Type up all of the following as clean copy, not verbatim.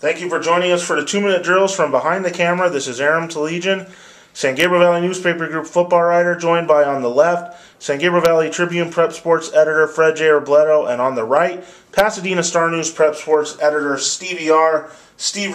Thank you for joining us for the 2-minute drills from behind the camera. This is Aram Talegian, San Gabriel Valley Newspaper Group football writer, joined by, on the left, San Gabriel Valley Tribune Prep Sports editor Fred J. Robledo, and on the right, Pasadena Star News Prep Sports editor Steve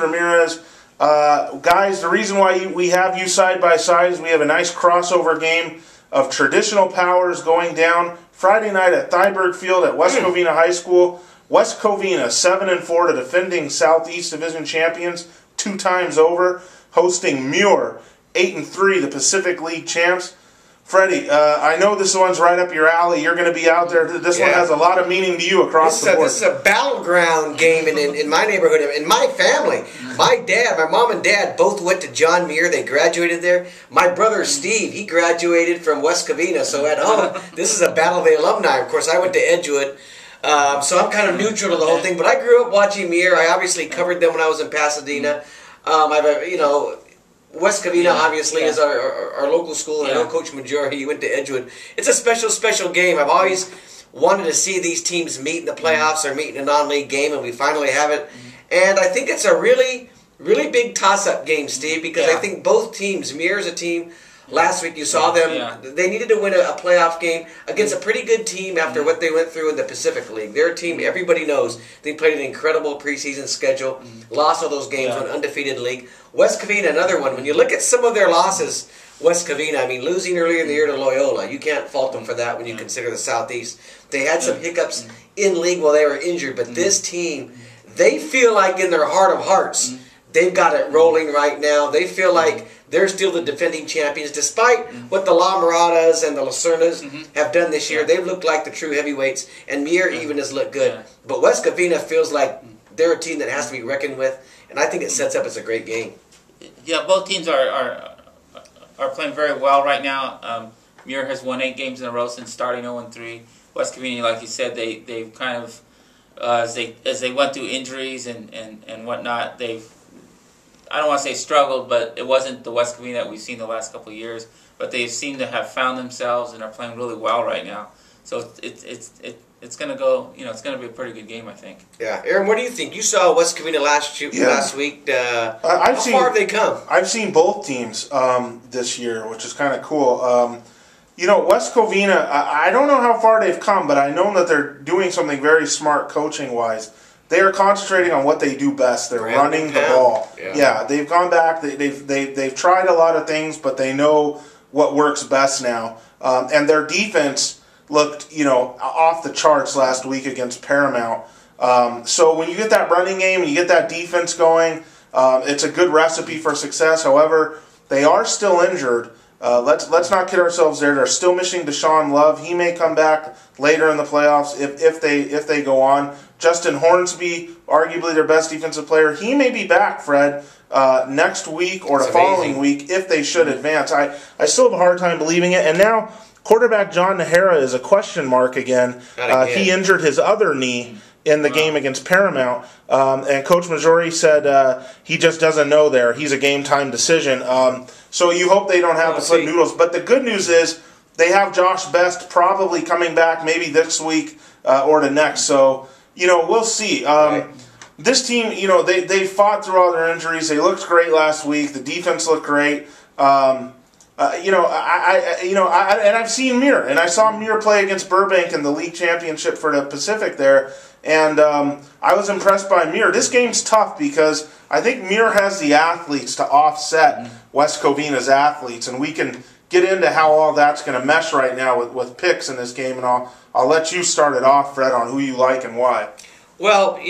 Ramirez. Guys, the reason why we have you side by side is we have a nice crossover game of traditional powers going down Friday night at Thyberg Field at West Covina High School. West Covina, 7-4, the defending Southeast Division champions, 2 times over, hosting Muir, 8-3, the Pacific League champs. Freddie, I know this one's right up your alley. You're going to be out there. This one has a lot of meaning to you across the board. This is a battleground game in my neighborhood, in my family. My mom and dad both went to John Muir. They graduated there. My brother Steve, he graduated from West Covina. So at home, this is a battle of the alumni. Of course, I went to Edgewood. So I'm kind of neutral to the whole thing, but I grew up watching Muir. I obviously covered them when I was in Pasadena. West Covina obviously is our local school, and I know Coach Muir, he went to Edgewood. It's a special game. I've always wanted to see these teams meet in the playoffs or meet in a non-league game, and we finally have it. And I think it's a really big toss-up game, Steve, because I think both teams, Muir's a team. Last week you saw them. They needed to win a playoff game against a pretty good team after what they went through in the Pacific League. Their team, everybody knows, they played an incredible preseason schedule, lost all those games, went undefeated league. West Covina, another one. When you look at some of their losses, West Covina, I mean, losing earlier in the year to Loyola, you can't fault them for that when you consider the Southeast. They had some hiccups in league while they were injured, but this team, they feel like in their heart of hearts, they've got it rolling right now. They feel like they're still the defending champions. Despite what the La Miradas and the Lucernas have done this year, they've looked like the true heavyweights, and Muir even has looked good. But West Covina feels like they're a team that has to be reckoned with, and I think it sets up as a great game. Yeah, both teams are playing very well right now. Muir has won 8 games in a row since starting 0-3. West Covina, like you said, they've kind of as they went through injuries and whatnot, they've, I don't want to say struggled, but it wasn't the West Covina that we've seen the last couple of years. But they seem to have found themselves and are playing really well right now. So it's going to go. It's going to be a pretty good game, I think. Yeah, Aaron, what do you think? You saw West Covina last week. How far have they come? I've seen both teams this year, which is kind of cool. West Covina, I don't know how far they've come, but I know that they're doing something very smart coaching-wise. They are concentrating on what they do best. They're running the ball. Yeah, they've gone back. They've tried a lot of things, but they know what works best now. And their defense looked, off the charts last week against Paramount. So when you get that running game and you get that defense going, it's a good recipe for success. However, they are still injured. Let's not kid ourselves there. They're still missing Deshaun Love. He may come back later in the playoffs if they go on. Justin Hornsby, arguably their best defensive player, he may be back, Fred, next week or the following week if they should advance. I still have a hard time believing it. And now quarterback John Nahara is a question mark again. He injured his other knee in the game against Paramount, and Coach Majori said he just doesn't know there. He's a game-time decision. So you hope they don't have to put noodles. But the good news is they have Josh Best probably coming back maybe this week or the next. So, we'll see. This team, they fought through all their injuries. They looked great last week. The defense looked great. And I've seen Muir, and I saw Muir play against Burbank in the league championship for the Pacific there. And I was impressed by Muir. This game's tough because I think Muir has the athletes to offset West Covina's athletes, and we can get into how all that's going to mesh right now with picks in this game. And I'll let you start it off, Fred, on who you like and why. Well,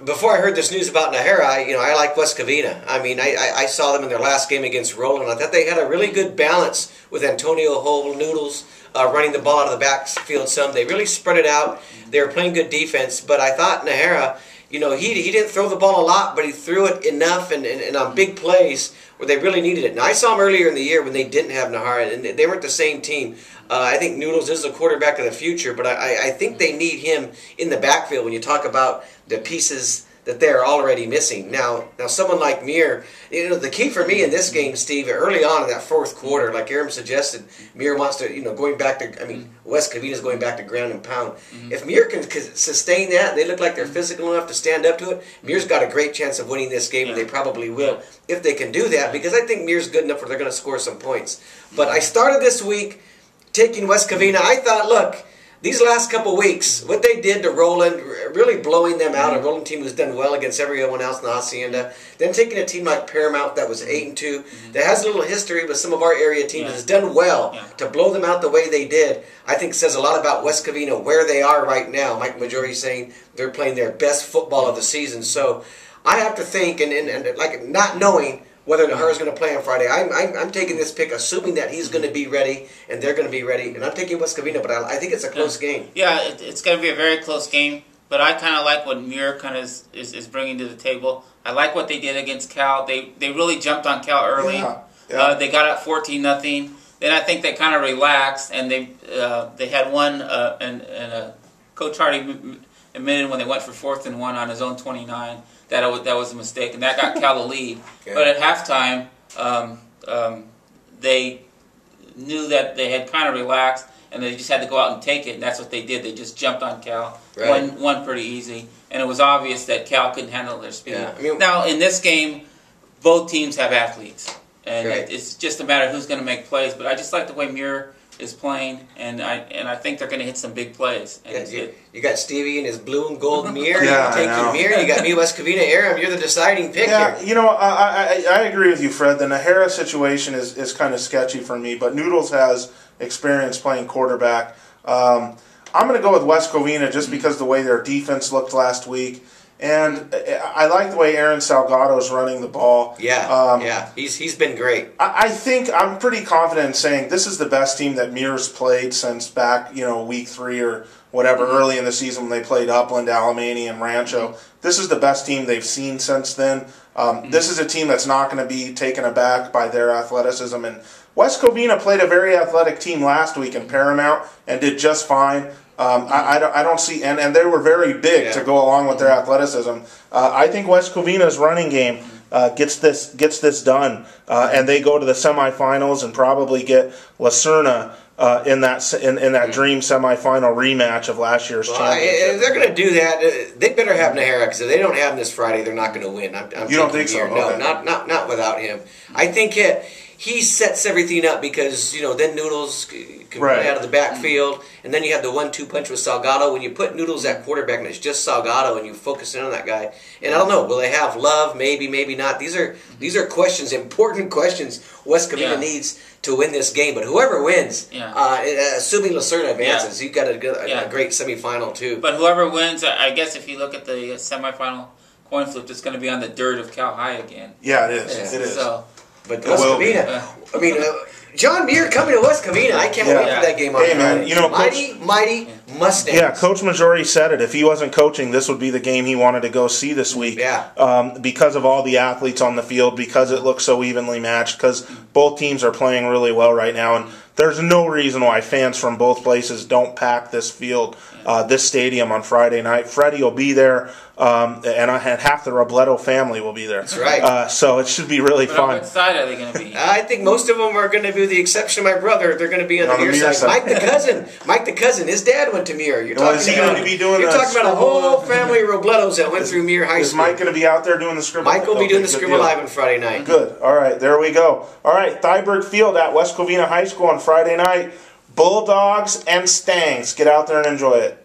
before I heard this news about Nahara, I like West Covina. I mean, I saw them in their last game against Roland. I thought they had a really good balance with Antonio Noodles running the ball out of the backfield some. They really spread it out. They were playing good defense, but I thought Nahara, he didn't throw the ball a lot, but he threw it enough and on big plays where they really needed it. Now, I saw him earlier in the year when they didn't have Nahara, and they weren't the same team. I think Noodles is the quarterback of the future, but I think they need him in the backfield when you talk about the pieces that they're already missing. Now someone like Muir, the key for me in this game, Steve, early on in that fourth quarter, like Aaron suggested, Muir wants to, going back to, West Covina's going back to ground and pound. If Muir can sustain that, they look like they're physical enough to stand up to it, Muir's got a great chance of winning this game, and they probably will if they can do that, because I think Muir's good enough where they're going to score some points. But I started this week taking West Covina. I thought, look, these last couple weeks, what they did to Roland, really blowing them out, a Roland team who's done well against everyone else in the Hacienda, then taking a team like Paramount that was 8-2, that has a little history with some of our area teams, has done well to blow them out the way they did, I think says a lot about West Covina, where they are right now. Mike Majori saying they're playing their best football of the season. So I have to think, and like not knowing whether Nahara's going to play on Friday, I'm taking this pick assuming that he's going to be ready and they're going to be ready, and I'm taking West Covina, but I think it's a close game. Yeah, it's going to be a very close game, but I kind of like what Muir kind of is bringing to the table. I like what they did against Cal. They really jumped on Cal early. They got up 14-0. Then I think they kind of relaxed, and they had one, and Coach Hardy admitted when they went for 4th and 1 on his own 29. That was a mistake, and that got Cal a lead. But at halftime, they knew that they had kind of relaxed, and they just had to go out and take it, and that's what they did. They just jumped on Cal, won pretty easy, and it was obvious that Cal couldn't handle their speed. Now, in this game, both teams have athletes, and it's just a matter of who's going to make plays. But I just like the way Muir is playing, and I think they're going to hit some big plays. And you got Stevie and his blue and gold Muir. You taking Muir. You got me, West Covina. Aram, you're the deciding pick here. I agree with you, Fred. The Nahara situation is kind of sketchy for me, but Noodles has experience playing quarterback. I'm going to go with West Covina just because the way their defense looked last week. And I like the way Aaron Salgado's running the ball. He's been great. I think I'm pretty confident in saying this is the best team that Muir's played since back, week 3 or whatever, early in the season when they played Upland, Alemany, and Rancho. This is the best team they've seen since then. This is a team that's not going to be taken aback by their athleticism. And West Covina played a very athletic team last week in Paramount and did just fine. I don't see, and they were very big to go along with their athleticism. I think West Covina's running game gets this done, and they go to the semifinals and probably get La Serna in that dream semifinal rematch of last year's championship. If they're going to do that, they better have Nahara, because if they don't have him this Friday, they're not going to win. You don't think so? No, not without him. I think he sets everything up because, then Noodles can play out of the backfield, and then you have the 1-2 punch with Salgado. When you put Noodles at quarterback and it's just Salgado and you focus in on that guy, and I don't know, will they have Love? Maybe, maybe not. These are questions, important questions West Covina needs to win this game. But whoever wins, assuming Lacerna advances, you've got a great semifinal too. But whoever wins, I guess if you look at the semifinal coin flip, it's going to be on the dirt of Cal High again. Yeah, it is. It is. So, but West Covina, John Muir coming to West Covina. I can't wait for that game on Friday. Mighty Mustangs. Yeah, Coach Majori said it. If he wasn't coaching, this would be the game he wanted to go see this week. Because of all the athletes on the field, because it looks so evenly matched, because both teams are playing really well right now, and there's no reason why fans from both places don't pack this field, this stadium on Friday night. Freddie will be there, and half the Robledo family will be there. That's right. So it should be really fun. On what side are they going to be? I think most of them are going to be, the exception of my brother. They're going to be on the Muir side. Mike the cousin. His dad went to Muir. You're talking about a whole family of Robledos that went through Muir High School. Is Mike going to be out there doing the Scribble? Mike will be doing the Scribble Live on Friday night. Good. All right, there we go. All right, Thyberg Field at West Covina High School on Friday night. Bulldogs and Stangs. Get out there and enjoy it.